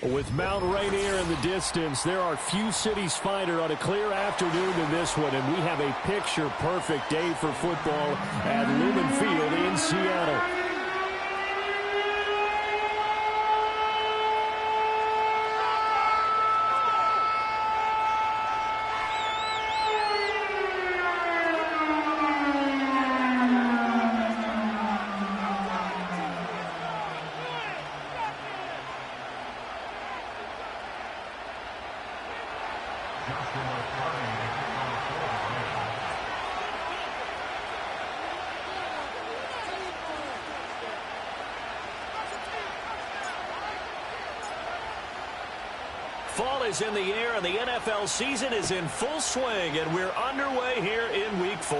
With Mount Rainier in the distance, there are few cities finer on a clear afternoon than this one, and we have a picture-perfect day for football at Lumen Field in Seattle. Fall is in the air, and the NFL season is in full swing, and we're underway here in Week 4.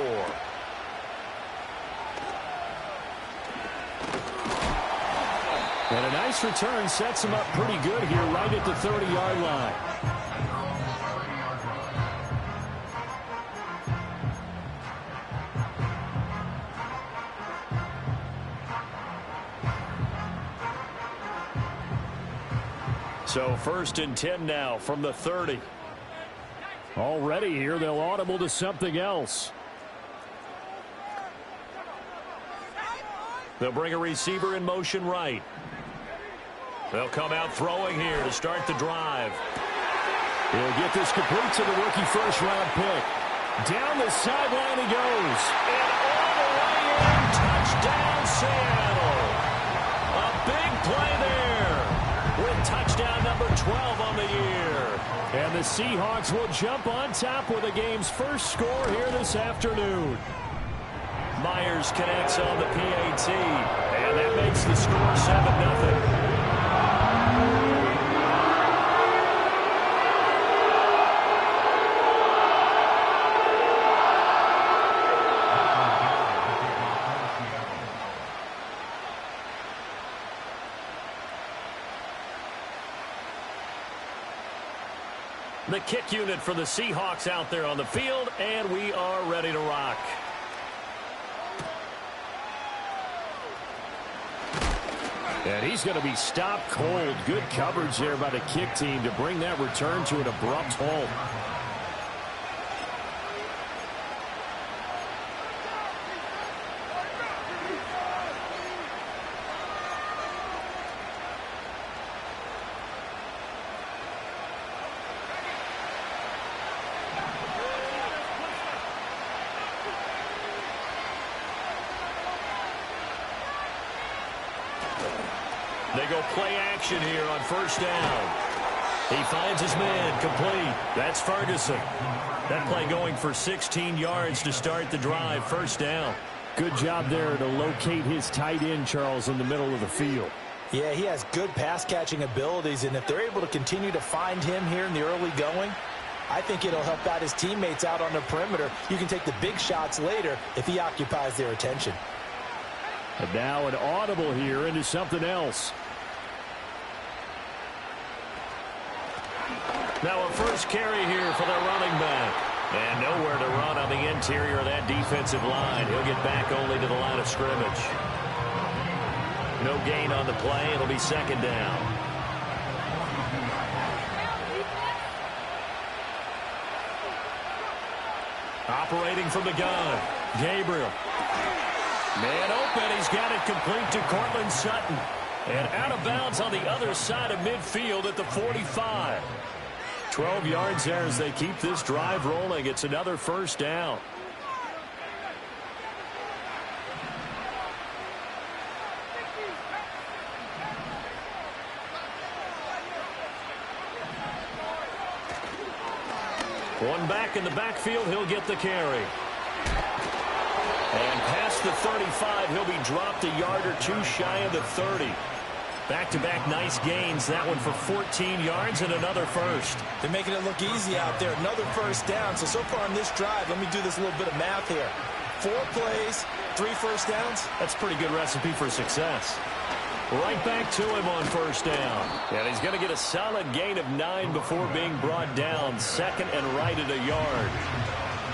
And a nice return sets him up pretty good here right at the 30-yard line. So 1st and 10 now from the 30. Already here, they'll audible to something else. They'll bring a receiver in motion right. They'll come out throwing here to start the drive. He'll get this complete to the rookie first-round pick. Down the sideline he goes. And all the way in, touchdown Seattle. A big play there with touchdown number 12 on the year. And the Seahawks will jump on top with the game's first score here this afternoon. Myers connects on the PAT, and that makes the score 7-0. The kick unit for the Seahawks out there on the field, and we are ready to rock. And he's going to be stopped cold. Good coverage there by the kick team to bring that return to an abrupt halt. They go play action here on first down. He finds his man complete. That's Ferguson. That play going for 16 yards to start the drive. First down. Good job there to locate his tight end, Charles, in the middle of the field. Yeah, he has good pass-catching abilities, and if they're able to continue to find him here in the early going, I think it'll help out his teammates out on the perimeter. You can take the big shots later if he occupies their attention. And now an audible here into something else. Now a first carry here for the running back. And nowhere to run on the interior of that defensive line. He'll get back only to the line of scrimmage. No gain on the play. It'll be second down. Operating from the gun, Gabriel. Man open, he's got it complete to Cortland Sutton. And out of bounds on the other side of midfield at the 45. 12 yards there as they keep this drive rolling. It's another first down. One back in the backfield, he'll get the carry. And pass past the 35. He'll be dropped a yard or two shy of the 30. Back-to-back nice gains. That one for 14 yards and another first. They're making it look easy out there. Another first down. So far on this drive, let me do this little bit of math here. 4 plays, 3 first downs. That's a pretty good recipe for success. Right back to him on first down. And he's going to get a solid gain of 9 before being brought down. Second and right at a yard.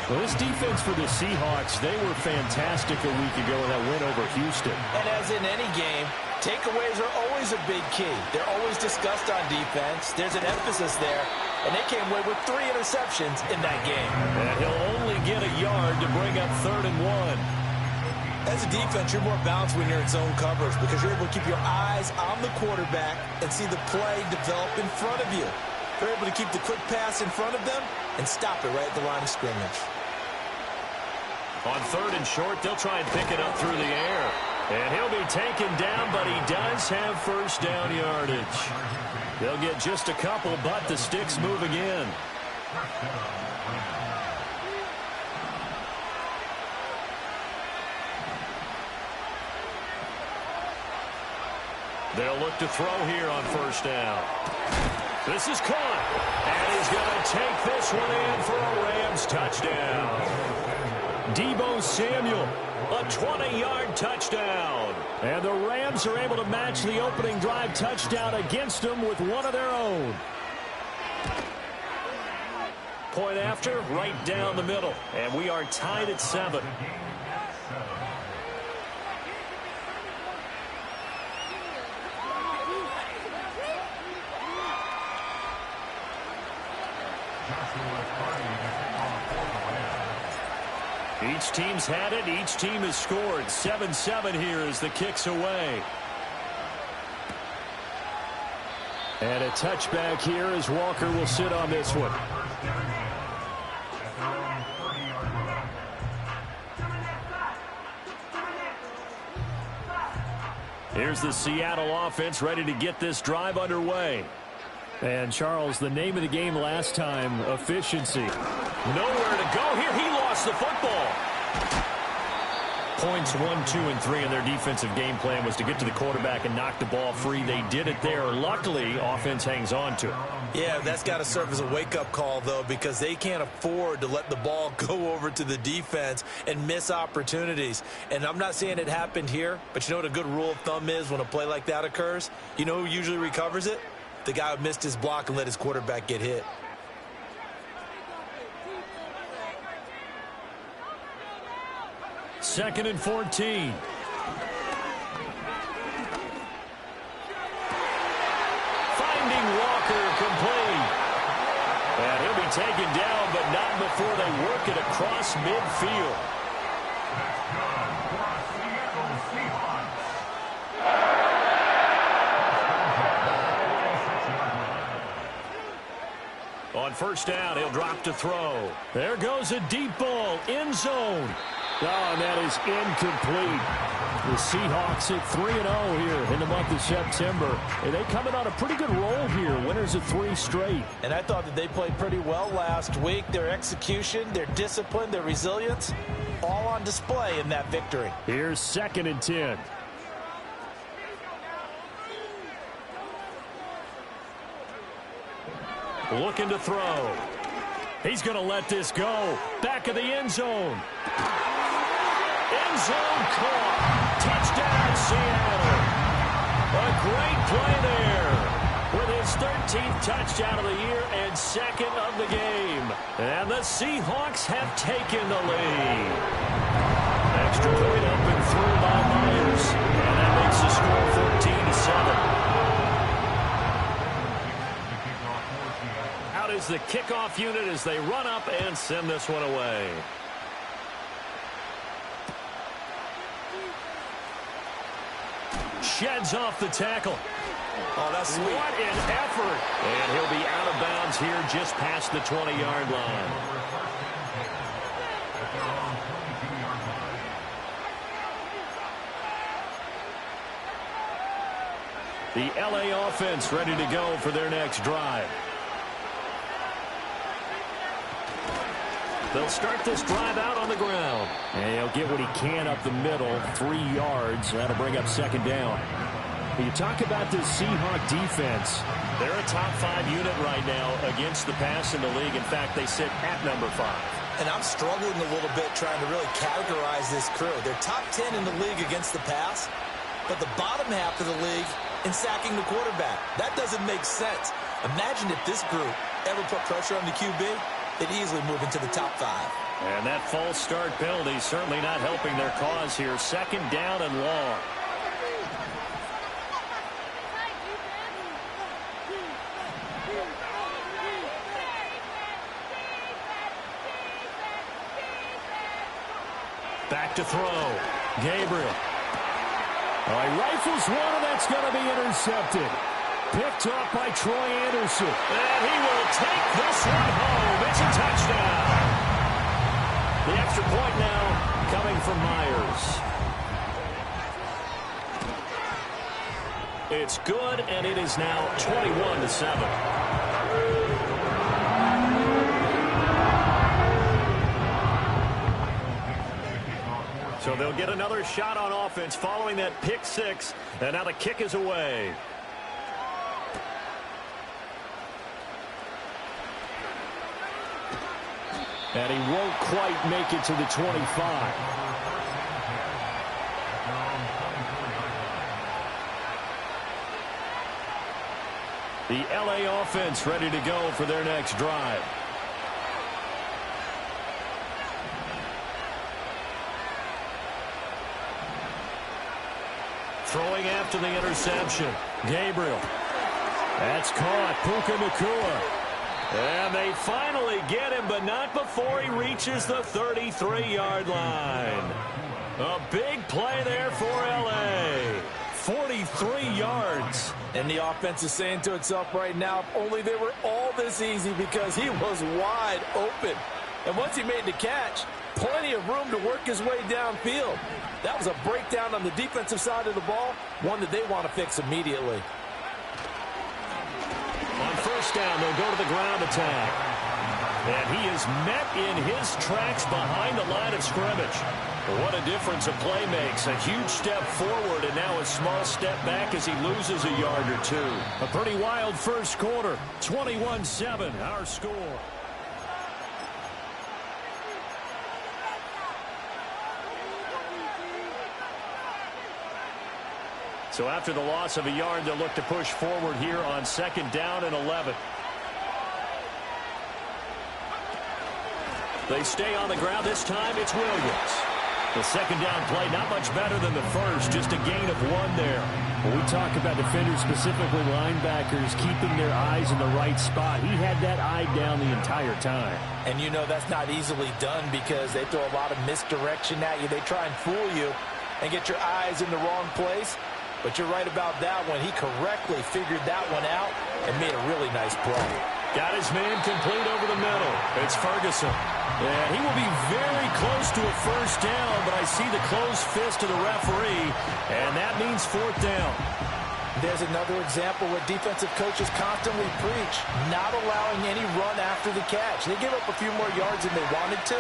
Well, this defense for the Seahawks, they were fantastic a week ago in that win over Houston. And as in any game, takeaways are always a big key. They're always discussed on defense. There's an emphasis there. And they came away with 3 interceptions in that game. And he'll only get a yard to bring up 3rd and 1. As a defense, you're more balanced when you're in zone coverage because you're able to keep your eyes on the quarterback and see the play develop in front of you. You're able to keep the quick pass in front of them and stop it right at the line of scrimmage. On 3rd and short, they'll try and pick it up through the air. And he'll be taken down, but he does have first down yardage. They'll get just a couple, but the sticks move again. They'll look to throw here on first down. This is caught. And he's going to take this one in for a Rams touchdown. Deebo Samuel, a 20-yard touchdown. And the Rams are able to match the opening drive touchdown against them with one of their own. Point after, right down the middle. And we are tied at 7. Each team's had it. Each team has scored. 7-7 here as the kick's away. And a touchback here as Walker will sit on this one. Here's the Seattle offense ready to get this drive underway. And, Charles, the name of the game last time, efficiency. Nowhere to go here. He lost the football. Points 1, 2, and 3 in their defensive game plan was to get to the quarterback and knock the ball free. They did it there. Luckily, offense hangs on to it. Yeah, that's got to serve as a wake-up call, though, because they can't afford to let the ball go over to the defense and miss opportunities. And I'm not saying it happened here, but you know what a good rule of thumb is when a play like that occurs? You know who usually recovers it? The guy who missed his block and let his quarterback get hit. Second and 14. Finding Walker complete. And he'll be taken down, but not before they work it across midfield. On first down, he'll drop to throw. There goes a deep ball, end zone. Oh, and that is incomplete. The Seahawks at 3-0 here in the month of September. And they coming on a pretty good roll here. Winners of 3 straight. And I thought that they played pretty well last week. Their execution, their discipline, their resilience, all on display in that victory. Here's 2nd and 10. Looking to throw. He's going to let this go. Back of the end zone. End zone caught. Touchdown, Seattle. A great play there with his 13th touchdown of the year and 2nd of the game. And the Seahawks have taken the lead. Extra point up and through by Myers. And that makes the score 14-7. Out is the kickoff unit as they run up and send this one away. Sheds off the tackle. Oh, that's sweet. What an effort. And he'll be out of bounds here just past the 20-yard line. The LA offense ready to go for their next drive. They'll start this drive out on the ground. And he'll get what he can up the middle, 3 yards. That'll bring up second down. You talk about this Seahawk defense. They're a top 5 unit right now against the pass in the league. In fact, they sit at number 5. And I'm struggling a little bit trying to really categorize this crew. They're top 10 in the league against the pass, but the bottom half of the league in sacking the quarterback. That doesn't make sense. Imagine if this group ever put pressure on the QB, they'd easily move into the top 5. And that false start penalty certainly not helping their cause here. Second down and long. Back to throw. Gabriel. He rifles one, and that's going to be intercepted. Picked up by Troy Anderson. And he will take this one home. It's a touchdown. The extra point now coming from Myers. It's good, and it is now 21-7. So they'll get another shot on offense following that pick 6, and now the kick is away. And he won't quite make it to the 25. The LA offense ready to go for their next drive. Throwing after the interception. Gabriel. That's caught. Puka Nacua. And they finally get him, but not before he reaches the 33-yard line. A big play there for L.A. 43 yards. And the offense is saying to itself right now, if only they were all this easy, because he was wide open. And once he made the catch, plenty of room to work his way downfield. That was a breakdown on the defensive side of the ball, one that they want to fix immediately. On first down, they'll go to the ground attack. And he is met in his tracks behind the line of scrimmage. What a difference a play makes. A huge step forward and now a small step back as he loses a yard or two. A pretty wild first quarter. 21-7, our score. So after the loss of a yard, they'll look to push forward here on second down and 11. They stay on the ground. This time it's Williams. The second down play, not much better than the first, just a gain of 1 there. When we talk about defenders, specifically linebackers, keeping their eyes in the right spot, he had that eye down the entire time. And you know that's not easily done because they throw a lot of misdirection at you. They try and fool you and get your eyes in the wrong place. But you're right about that one. He correctly figured that one out and made a really nice play. Got his man complete over the middle. It's Ferguson. Yeah, he will be very close to a first down, but I see the closed fist of the referee, and that means 4th down. There's another example where defensive coaches constantly preach, not allowing any run after the catch. They gave up a few more yards than they wanted to,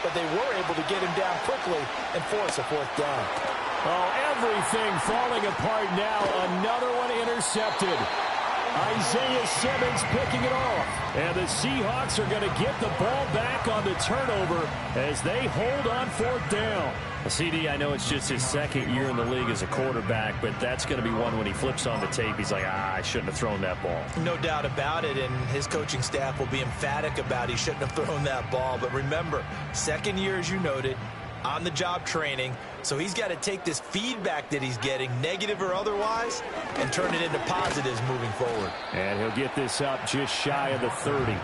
but they were able to get him down quickly and force a 4th down. Oh, everything falling apart now. Another one intercepted. Isaiah Simmons picking it off. And the Seahawks are going to get the ball back on the turnover as they hold on 4th down. CD, I know it's just his second year in the league as a quarterback, but that's going to be one when he flips on the tape. He's like, I shouldn't have thrown that ball. No doubt about it, and his coaching staff will be emphatic about he shouldn't have thrown that ball. But remember, second year, as you noted, on-the-job training, so he's got to take this feedback that he's getting, negative or otherwise, and turn it into positives moving forward. And he'll get this up just shy of the 30.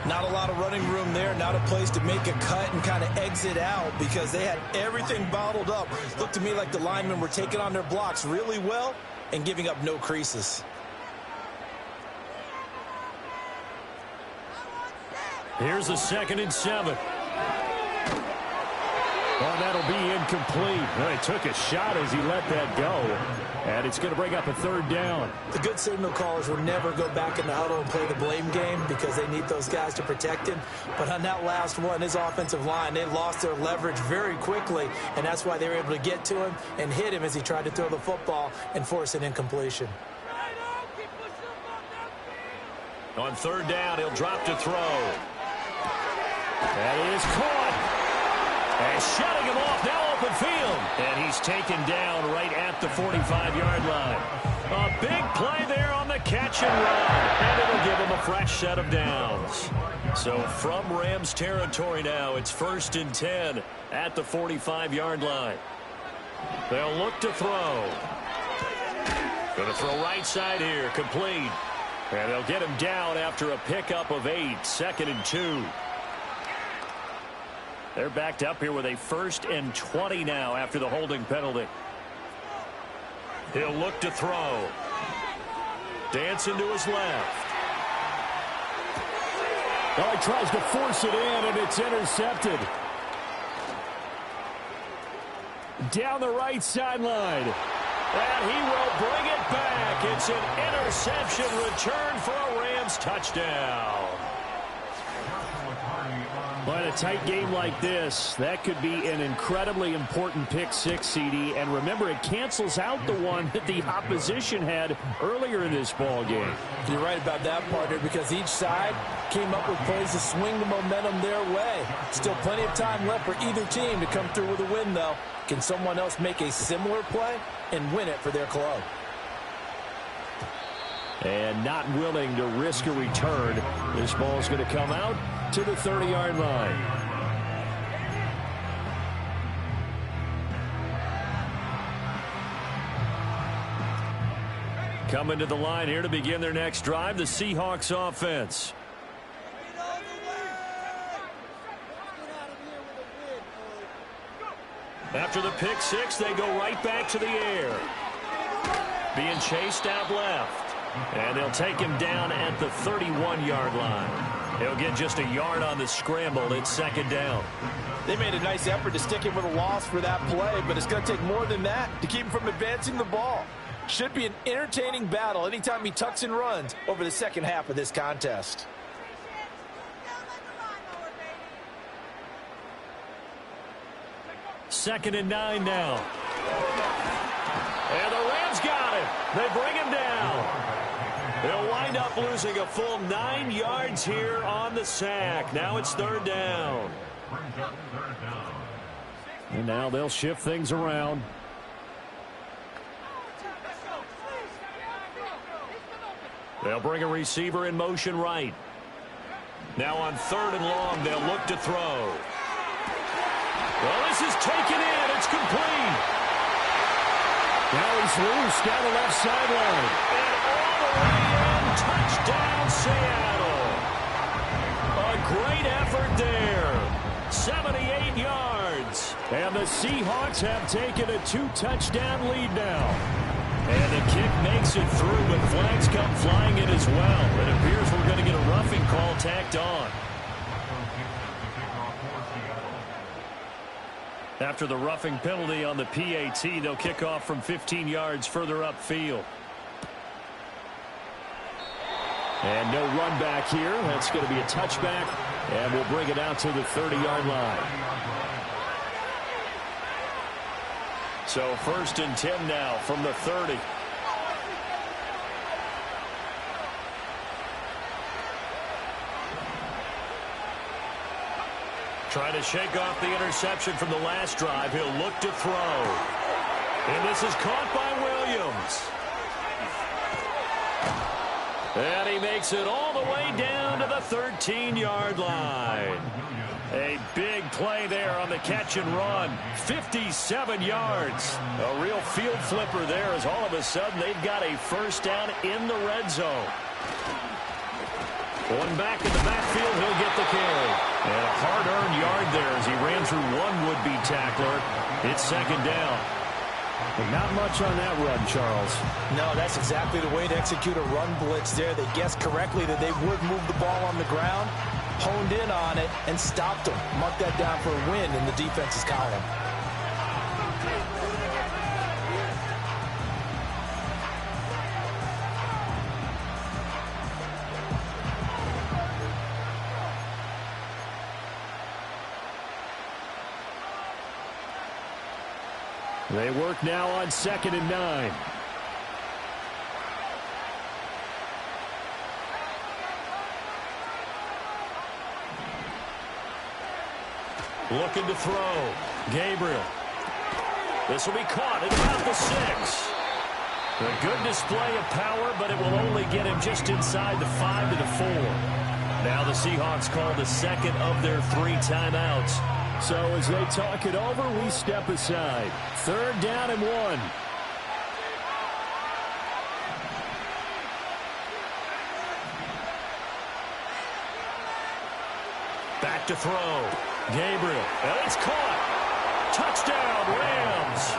Not a lot of running room there, not a place to make a cut and kind of exit out because they had everything bottled up. Looked to me like the linemen were taking on their blocks really well and giving up no creases. Here's a 2nd and 7. Oh, that'll be incomplete. Well, he took a shot as he let that go. And it's going to bring up a third down. The good signal callers will never go back in the huddle and play the blame game because they need those guys to protect him. But on that last one, his offensive line, they lost their leverage very quickly, and that's why they were able to get to him and hit him as he tried to throw the football and force an incompletion. On third down, he'll drop to throw. That is caught. And shutting him off, now open field. And he's taken down right at the 45-yard line. A big play there on the catch and run. And it'll give him a fresh set of downs. So from Rams territory now, it's 1st and 10 at the 45-yard line. They'll look to throw. Going to throw right side here, complete. And they'll get him down after a pickup of 8, 2nd and 2. They're backed up here with a 1st and 20 now after the holding penalty. He'll look to throw. Dancing to his left. Oh, he tries to force it in, and it's intercepted. Down the right sideline. And he will bring it back. It's an interception return for a Rams touchdown. Well, in a tight game like this, that could be an incredibly important pick six, CD. And remember, it cancels out the one that the opposition had earlier in this ball game. You're right about that, partner, because each side came up with plays to swing the momentum their way. Still plenty of time left for either team to come through with a win, though. Can someone else make a similar play and win it for their club? And not willing to risk a return. This ball is going to come out to the 30-yard line. Coming to the line here to begin their next drive, the Seahawks offense. After the pick six, they go right back to the air. Being chased out left. And they'll take him down at the 31-yard line. He'll get just a yard on the scramble. It's 2nd down. They made a nice effort to stick him with a loss for that play, but it's going to take more than that to keep him from advancing the ball. Should be an entertaining battle anytime he tucks and runs over the second half of this contest. Second and 9 now. And the Rams got him. They bring him down. They'll wind up losing a full 9 yards here on the sack. Now it's 3rd down. And now they'll shift things around. They'll bring a receiver in motion right. Now on 3rd and long, they'll look to throw. Well, this is taken in. It's complete. Now he's loose down the left sideline. And all the way in, touchdown Seattle. A great effort there. 78 yards. And the Seahawks have taken a 2-touchdown lead now. And the kick makes it through, but flags come flying in as well. It appears we're going to get a roughing call tacked on. After the roughing penalty on the PAT, they'll kick off from 15 yards further upfield. And no run back here. That's going to be a touchback, and we'll bring it out to the 30-yard line. So 1st and 10 now from the 30. Trying to shake off the interception from the last drive. He'll look to throw. And this is caught by Williams. And he makes it all the way down to the 13-yard line. A big play there on the catch and run. 57 yards. A real field flipper there as all of a sudden they've got a 1st down in the red zone. One back in the backfield, he'll get the carry. And a hard-earned yard there as he ran through one would-be tackler. It's 2nd down. But not much on that run, Charles. No, that's exactly the way to execute a run blitz there. They guessed correctly that they would move the ball on the ground. honed in on it and stopped them. Mark that down for a win in the defense's column. They work now on 2nd and 9. Looking to throw. Gabriel. This will be caught at about the 6. A good display of power, but it will only get him just inside the 5 to the 4. Now the Seahawks call the second of their 3 timeouts. So as they talk it over, we step aside. 3rd down and 1. Back to throw. Gabriel. And it's caught. Touchdown, Rams.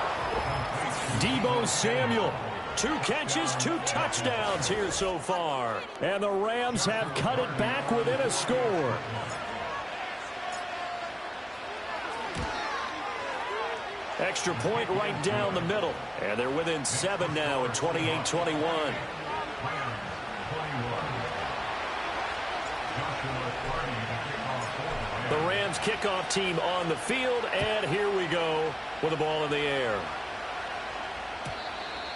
Deebo Samuel. 2 catches, 2 touchdowns here so far. And the Rams have cut it back within a score. Extra point right down the middle. And they're within 7 now at 28-21. The Rams kickoff team on the field, and here we go with the ball in the air.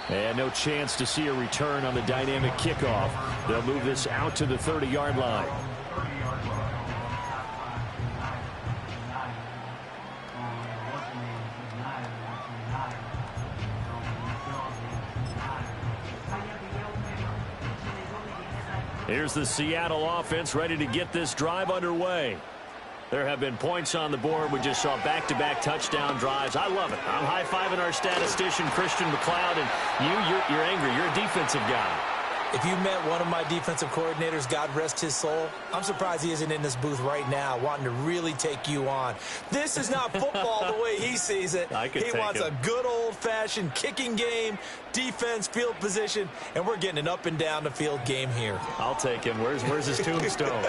And no chance to see a return on the dynamic kickoff. They'll move this out to the 30-yard line. Here's the Seattle offense ready to get this drive underway. There have been points on the board. We just saw back-to-back touchdown drives. I love it. I'm high-fiving our statistician, Christian McLeod, and you're angry. You're a defensive guy. If you met one of my defensive coordinators, God rest his soul, I'm surprised he isn't in this booth right now wanting to really take you on. This is not football the way he sees it. He wants a good old-fashioned kicking game, defense, field position, and we're getting an up-and-down-the-field game here. I'll take him. Where's his tombstone?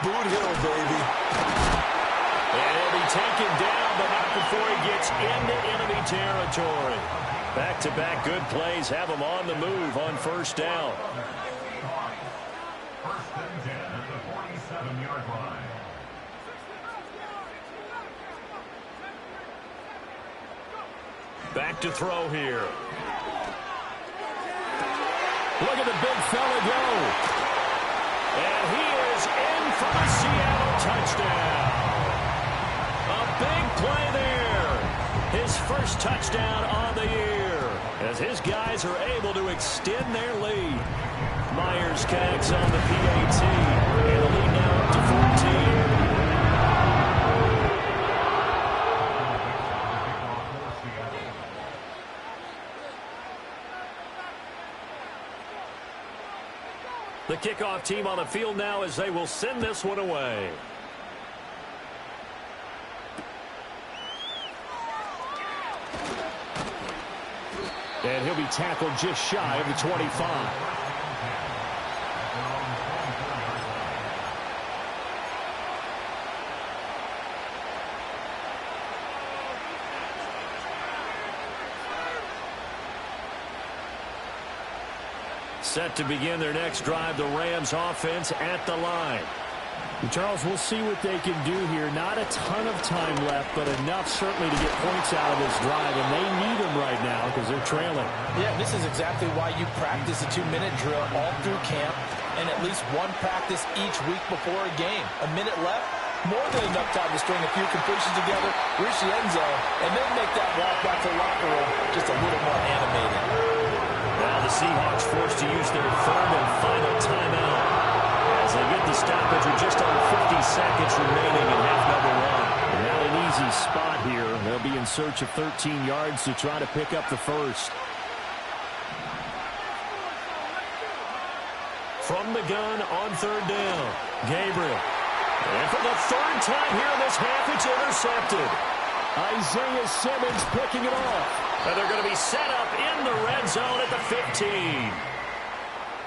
Boot Hill, baby. And he'll be taken down, but not before he gets into enemy territory. Back-to-back good plays have him on the move on 1st down. First and 10 at the 47-yard line. Back to throw here. Look at the big fella go. And he is in for the Seattle touchdown. A big play there. His first touchdown on the year, as his guys are able to extend their lead. Myers connects on the PAT, and the lead now up to 14. The kickoff team on the field now as they will send this one away. And he'll be tackled just shy of the 25. Set to begin their next drive, the Rams offense at the line. Charles, we'll see what they can do here. Not a ton of time left, but enough certainly to get points out of this drive, and they need them right now because they're trailing. Yeah, this is exactly why you practice a 2-minute drill all through camp and at least one practice each week before a game. A minute left, more than enough time to string a few completions together, reach the end zone, and then make that walk back to the locker room just a little more animated. Now the Seahawks forced to use their 3rd and final timeout as they get the stoppage with just under 50 seconds remaining in half number 1. Not an easy spot here. They'll be in search of 13 yards to try to pick up the first. From the gun on 3rd down, Gabriel. And for the 3rd time here in this half, it's intercepted. Isaiah Simmons picking it off. And they're going to be set up in the red zone at the 15.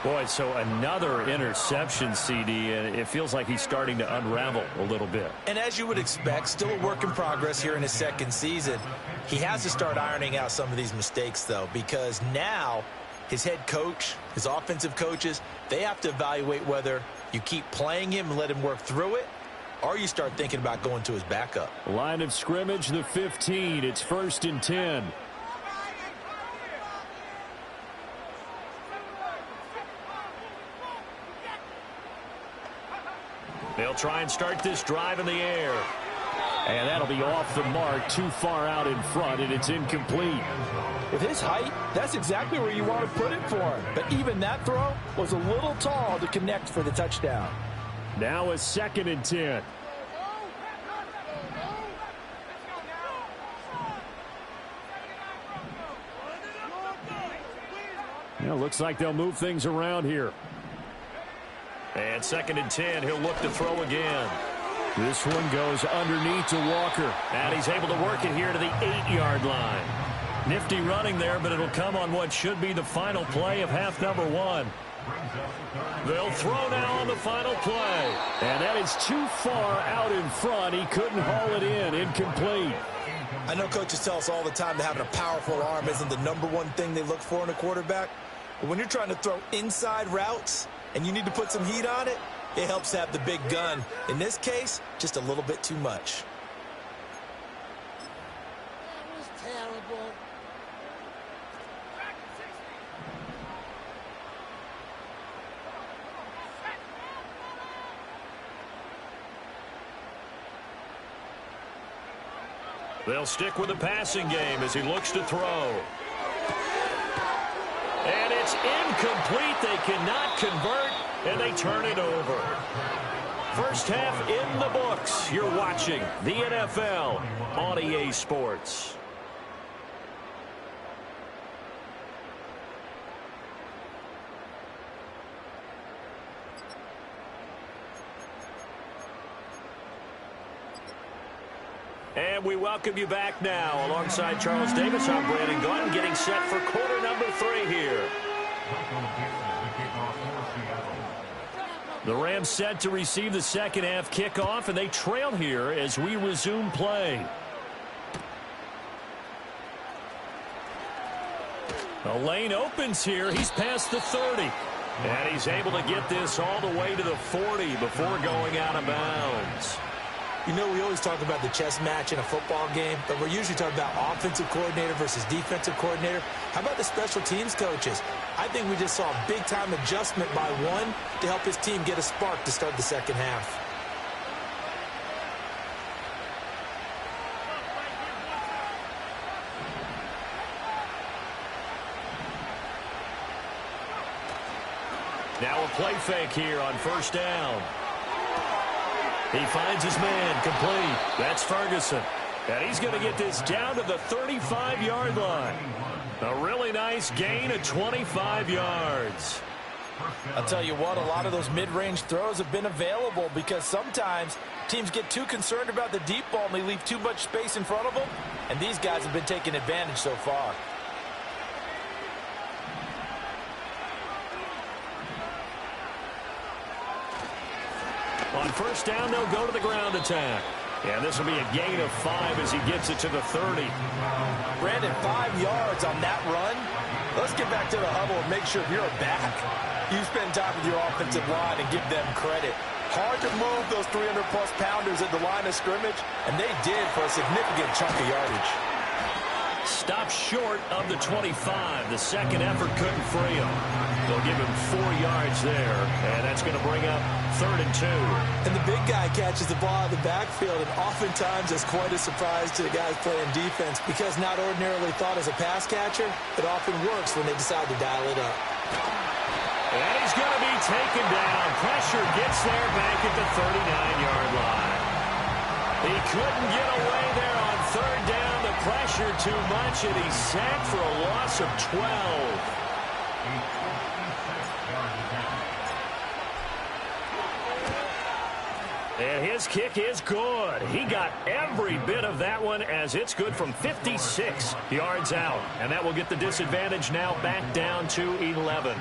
Boy, so another interception, CD, and it feels like he's starting to unravel a little bit. And as you would expect, still a work in progress here in his second season. He has to start ironing out some of these mistakes, though, because now his head coach, his offensive coaches, they have to evaluate whether you keep playing him and let him work through it, or you start thinking about going to his backup. Line of scrimmage, the 15. It's 1st and 10. They'll try and start this drive in the air. And that'll be off the mark, too far out in front, and it's incomplete. With his height, that's exactly where you want to put it for him. But even that throw was a little tall to connect for the touchdown. Now a 2nd and 10. Yeah, looks like they'll move things around here. And 2nd and 10, he'll look to throw again. This one goes underneath to Walker. And he's able to work it here to the 8-yard line. Nifty running there, but it'll come on what should be the final play of half number 1. They'll throw now on the final play. And that is too far out in front. He couldn't haul it in. Incomplete. I know coaches tell us all the time that having a powerful arm isn't the #1 thing they look for in a quarterback. But when you're trying to throw inside routes and you need to put some heat on it, it helps have the big gun. In this case, just a little bit too much. That was terrible. They'll stick with the passing game as he looks to throw. And it's incomplete. They cannot convert, and they turn it over. First half in the books. You're watching the NFL on EA Sports. And we welcome you back now. Alongside Charles Davis, I'm Brandon Gunn, getting set for quarter number 3 here. The Rams set to receive the second half kickoff, and they trail here as we resume play. The lane opens here. He's past the 30. And he's able to get this all the way to the 40 before going out of bounds. You know, we always talk about the chess match in a football game, but we're usually talking about offensive coordinator versus defensive coordinator. How about the special teams coaches? I think we just saw a big-time adjustment by one to help his team get a spark to start the second half. Now a play fake here on first down. He finds his man, complete. That's Ferguson. And he's going to get this down to the 35-yard line. A really nice gain of 25 yards. I'll tell you what, a lot of those mid-range throws have been available because sometimes teams get too concerned about the deep ball and they leave too much space in front of them. And these guys have been taking advantage so far. On first down, they'll go to the ground attack. And this will be a gain of 5 as he gets it to the 30. Brandon, 5 yards on that run. Let's get back to the huddle and make sure you're back. You spend time with your offensive line and give them credit. Hard to move those 300-plus pounders at the line of scrimmage, and they did for a significant chunk of yardage. Stopped short of the 25. The second effort couldn't free him. They'll give him 4 yards there, and that's going to bring up 3rd and 2. And the big guy catches the ball out of the backfield, and oftentimes it's quite a surprise to the guys playing defense because not ordinarily thought as a pass catcher, it often works when they decide to dial it up. And he's going to be taken down. Pressure gets there back at the 39-yard line. He couldn't get away there on 3rd down. The pressure too much, and he's sacked for a loss of 12. And his kick is good. He got every bit of that one as it's good from 56 yards out. And that will get the disadvantage now back down to 11.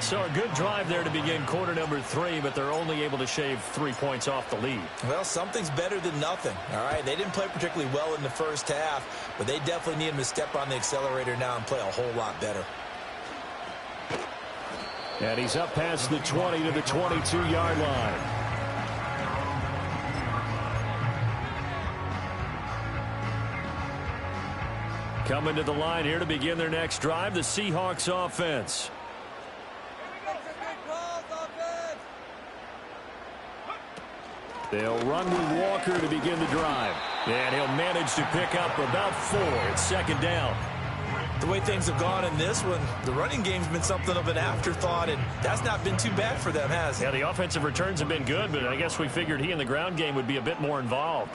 So a good drive there to begin quarter number 3, but they're only able to shave 3 points off the lead. Well, something's better than nothing, all right? They didn't play particularly well in the first half, but they definitely need him to step on the accelerator now and play a whole lot better. And he's up past the 20 to the 22-yard line. Coming to the line here to begin their next drive, the Seahawks offense. They'll run with Walker to begin the drive. And he'll manage to pick up about 4. It's second down. The way things have gone in this one, the running game's been something of an afterthought, and that's not been too bad for them, has it? Yeah, the offensive returns have been good, but I guess we figured he in the ground game would be a bit more involved.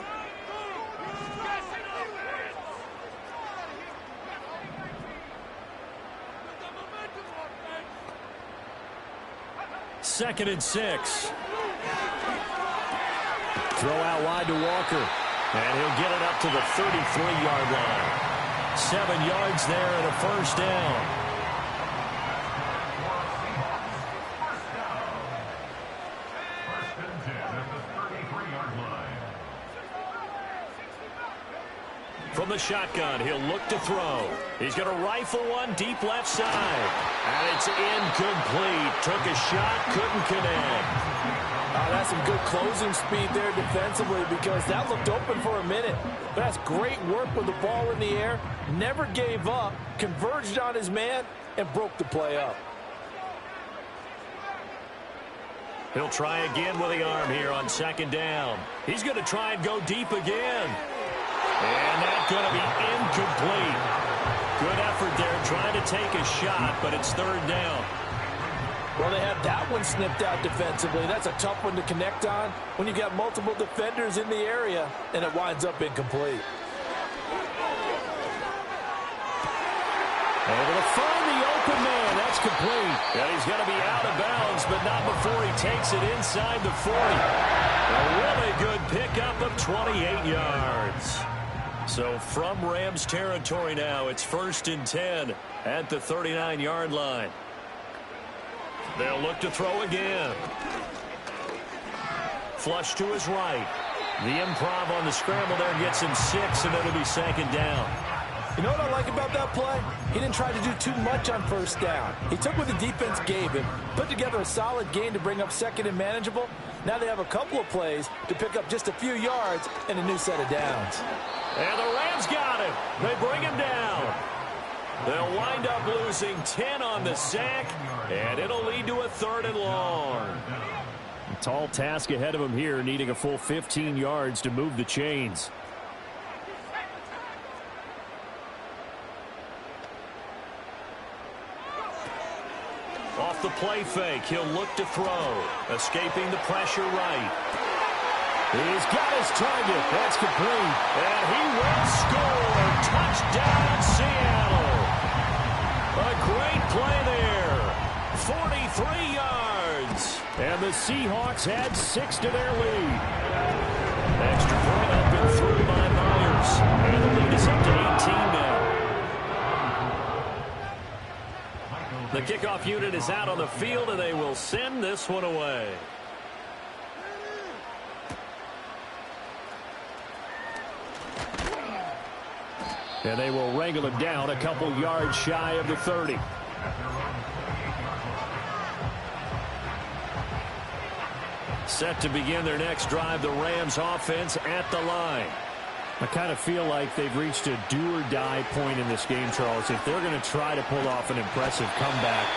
Second and 6. Throw out wide to Walker. And he'll get it up to the 33-yard line. 7 yards there and a first down. First and 10 at the 33-yard line. From the shotgun, he'll look to throw. He's going to rifle one deep left side. And it's incomplete. Took a shot, couldn't connect. That's some good closing speed there defensively because that looked open for a minute. But that's great work with the ball in the air. Never gave up, converged on his man, and broke the play up. He'll try again with the arm here on second down. He's going to try and go deep again. And that's going to be incomplete. Good effort there trying to take a shot, but it's third down. Well, they had that one snipped out defensively. That's a tough one to connect on when you got multiple defenders in the area, and it winds up incomplete. Able to find the open man. That's complete. And he's going to be out of bounds, but not before he takes it inside the 40. A really good pickup of 28 yards. So from Rams territory now, it's first and 10 at the 39-yard line. They'll look to throw again. Flush to his right. The improv on the scramble there gets him 6, and it'll be second down. You know what I like about that play? He didn't try to do too much on first down. He took what the defense gave him, put together a solid game to bring up second and manageable. Now they have a couple of plays to pick up just a few yards and a new set of downs. And the Rams got him. They bring him down. They'll wind up losing 10 on the sack, and it'll lead to a 3rd and long. A tall task ahead of him here, needing a full 15 yards to move the chains. Off the play fake, he'll look to throw. Escaping the pressure right. He's got his target. That's complete. And he will score. Touchdown, Seattle. A great play there. 43 yards. And the Seahawks add 6 to their lead. Extra point up and through by Myers. And the lead is up to 18 now. The kickoff unit is out on the field, and they will send this one away. And they will wrangle him down a couple yards shy of the 30. Set to begin their next drive, the Rams offense at the line. I kind of feel like they've reached a do-or-die point in this game, Charles. If they're going to try to pull off an impressive comeback,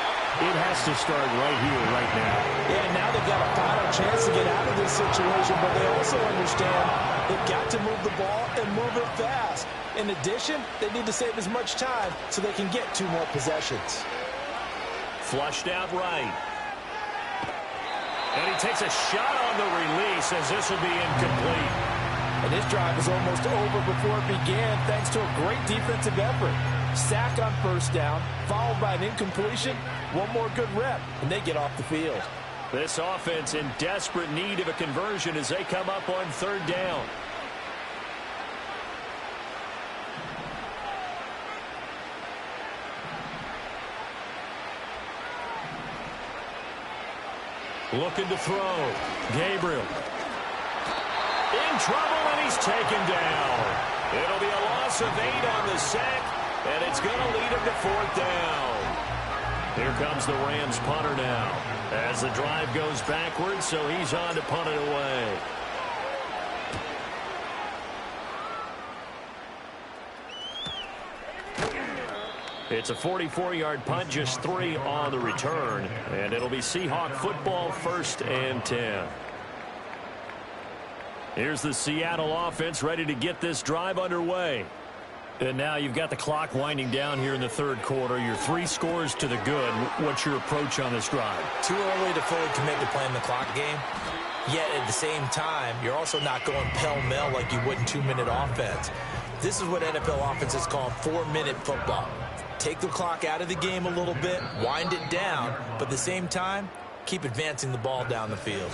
it has to start right here, right now. Yeah, now they've got a final chance to get out of this situation, but they also understand they've got to move the ball and move it fast. In addition, they need to save as much time so they can get 2 more possessions. Flushed out right. And he takes a shot on the release as this will be incomplete. And this drive is almost over before it began thanks to a great defensive effort. Sack on first down, followed by an incompletion. One more good rep, and they get off the field. This offense in desperate need of a conversion as they come up on third down. Looking to throw. Gabriel. In trouble, and he's taken down. It'll be a loss of 8 on the sack, and it's going to lead him to fourth down. Here comes the Rams punter now as the drive goes backwards, so he's on to punt it away. It's a 44-yard punt, just 3 on the return, and it'll be Seahawk football, 1st and 10. Here's the Seattle offense ready to get this drive underway. And now you've got the clock winding down here in the third quarter. Your 3 scores to the good. What's your approach on this drive? Too early to fully commit to playing the clock game. Yet at the same time, you're also not going pell-mell like you would in 2-minute offense. This is what NFL offenses call 4-minute football. Take the clock out of the game a little bit, wind it down, but at the same time, keep advancing the ball down the field.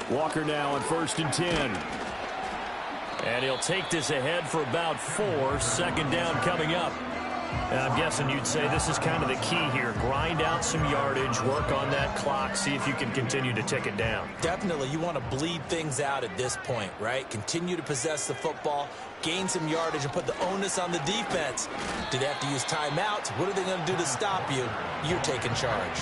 Walker now on 1st and 10. And he'll take this ahead for about 4. 2nd down coming up. And I'm guessing you'd say this is kind of the key here. Grind out some yardage, work on that clock, see if you can continue to tick it down. Definitely, you want to bleed things out at this point, right? Continue to possess the football, gain some yardage, and put the onus on the defense. Do they have to use timeouts? What are they going to do to stop you? You're taking charge.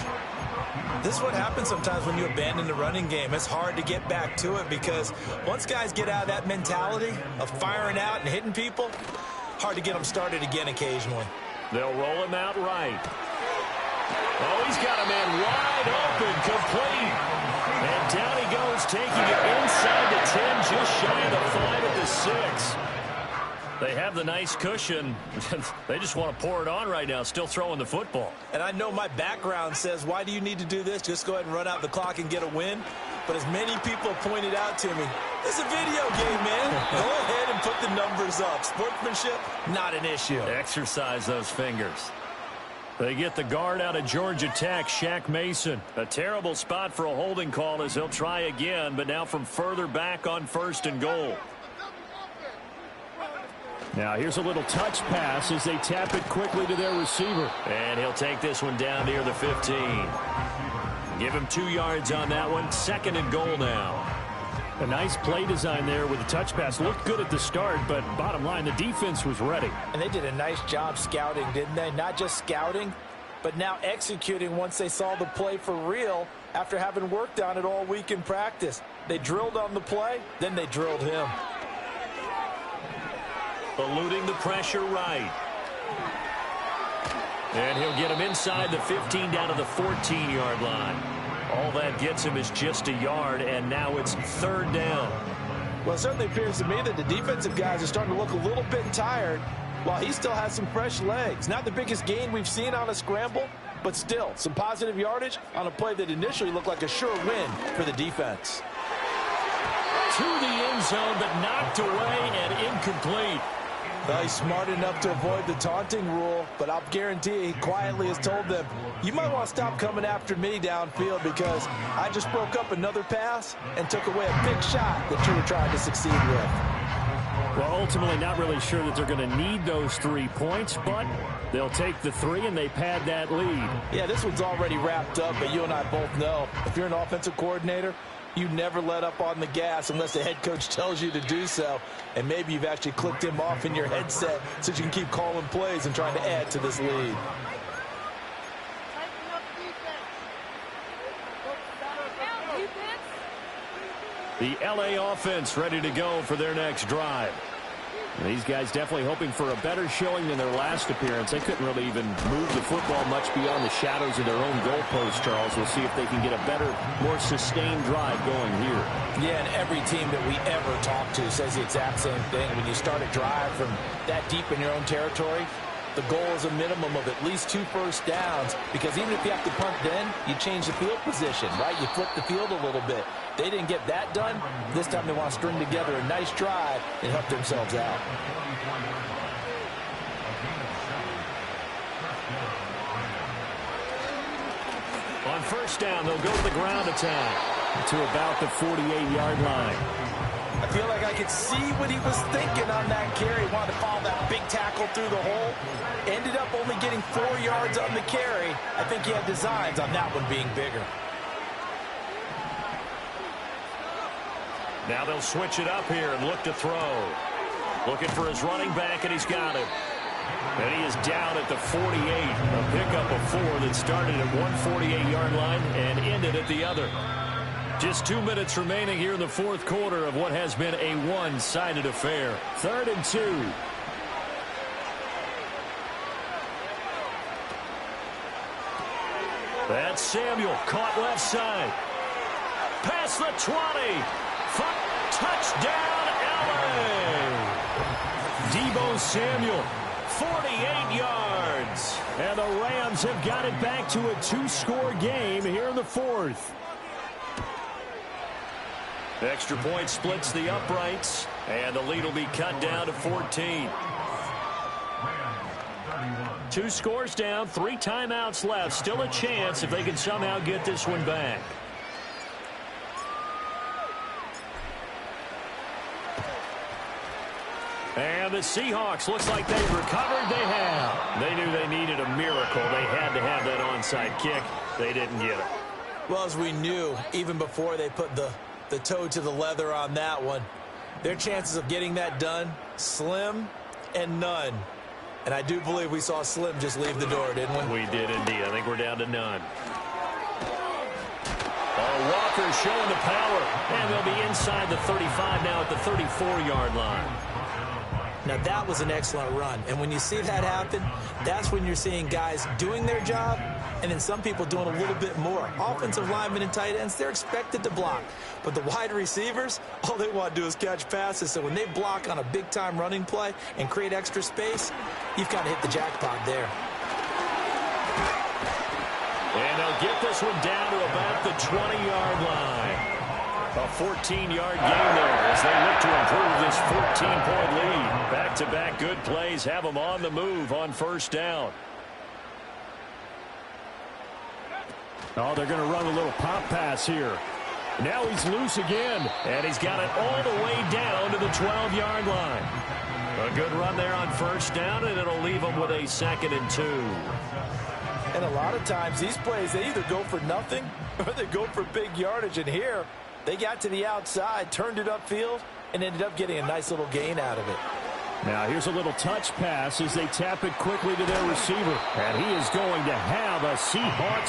This is what happens sometimes when you abandon the running game. It's hard to get back to it because once guys get out of that mentality of firing out and hitting people, hard to get them started again occasionally. They'll roll him out right. Oh, he's got a man wide open, complete. And down he goes, taking it inside the 10, just shy of the 5 at the 6. They have the nice cushion. They just want to pour it on right now, still throwing the football. And I know my background says, why do you need to do this? Just go ahead and run out the clock and get a win. But as many people pointed out to me, it's a video game, man. Go ahead and put the numbers up. Sportsmanship, not an issue. Exercise those fingers. They get the guard out of Georgia Tech, Shaq Mason. A terrible spot for a holding call as he'll try again, but now from further back on 1st and goal. Now here's a little touch pass as they tap it quickly to their receiver. And he'll take this one down near the 15. Give him 2 yards on that one. 2nd and goal now. A nice play design there with the touch pass. Looked good at the start, but bottom line, the defense was ready. And they did a nice job scouting, didn't they? Not just scouting, but now executing once they saw the play for real after having worked on it all week in practice. They drilled on the play, then they drilled him. Eluding the pressure right. And he'll get him inside the 15 down to the 14-yard line. All that gets him is just a yard, and now it's 3rd down. Well, it certainly appears to me that the defensive guys are starting to look a little bit tired while he still has some fresh legs. Not the biggest gain we've seen on a scramble, but still some positive yardage on a play that initially looked like a sure win for the defense. To the end zone, but knocked away and incomplete. Well, he's smart enough to avoid the taunting rule, but I'll guarantee he quietly has told them, you might want to stop coming after me downfield because I just broke up another pass and took away a big shot that you were trying to succeed with. Well, ultimately not really sure that they're going to need those 3 points, but they'll take the 3 and they pad that lead. Yeah, this one's already wrapped up, but you and I both know if you're an offensive coordinator, you never let up on the gas unless the head coach tells you to do so. And maybe you've actually clicked him off in your headset so you can keep calling plays and trying to add to this lead. The LA offense ready to go for their next drive. These guys definitely hoping for a better showing than their last appearance. They couldn't really even move the football much beyond the shadows of their own goalpost, Charles. We'll see if they can get a better, more sustained drive going here. Yeah, and every team that we ever talk to says the exact same thing. When you start a drive from that deep in your own territory, The goal is a minimum of at least 2 first downs, because even if you have to punt then, you change the field position, right? You flip the field a little bit. They didn't get that done. This time they want to string together a nice drive and help themselves out. On first down, they'll go to the ground attack to about the 48-yard line. I feel like I could see what he was thinking on that carry. He wanted to follow that big tackle through the hole. Ended up only getting 4 yards on the carry. I think he had designs on that one being bigger. Now they'll switch it up here and look to throw. Looking for his running back, and he's got it. And he is down at the 48. A pickup of 4 that started at one 48-yard line and ended at the other. Just 2 minutes remaining here in the fourth quarter of what has been a one-sided affair. 3rd and 2. That's Samuel, caught left side. Past the 20. Touchdown, LA! Deebo Samuel, 48 yards. And the Rams have got it back to a 2-score game here in the fourth. Extra point splits the uprights, and the lead will be cut down to 14. 2 scores down, 3 timeouts left. Still a chance if they can somehow get this one back. And the Seahawks, looks like they've recovered. They have. They knew they needed a miracle. They had to have that onside kick. They didn't get it. Well, as we knew, even before they put the toe to the leather on that one, their chances of getting that done, slim and none. And I do believe we saw Slim just leave the door, didn't we? We did indeed. I think we're down to none. Walker showing the power. And they'll be inside the 35 now at the 34-yard line. Now, that was an excellent run. And when you see that happen, that's when you're seeing guys doing their job and then some people doing a little bit more. Offensive linemen and tight ends, they're expected to block. But the wide receivers, all they want to do is catch passes. So when they block on a big-time running play and create extra space, you've got to hit the jackpot there. And they'll get this one down to about the 20-yard line. A 14-yard gain there as they look to improve this 14-point lead. Back-to-back good plays have them on the move on first down. Oh, they're going to run a little pop pass here. Now he's loose again. And he's got it all the way down to the 12-yard line. A good run there on first down, and it'll leave them with a 2nd and 2. And a lot of times these plays, they either go for nothing or they go for big yardage. And here, they got to the outside, turned it upfield, and ended up getting a nice little gain out of it. Now here's a little touch pass as they tap it quickly to their receiver. And he is going to have a Seahawks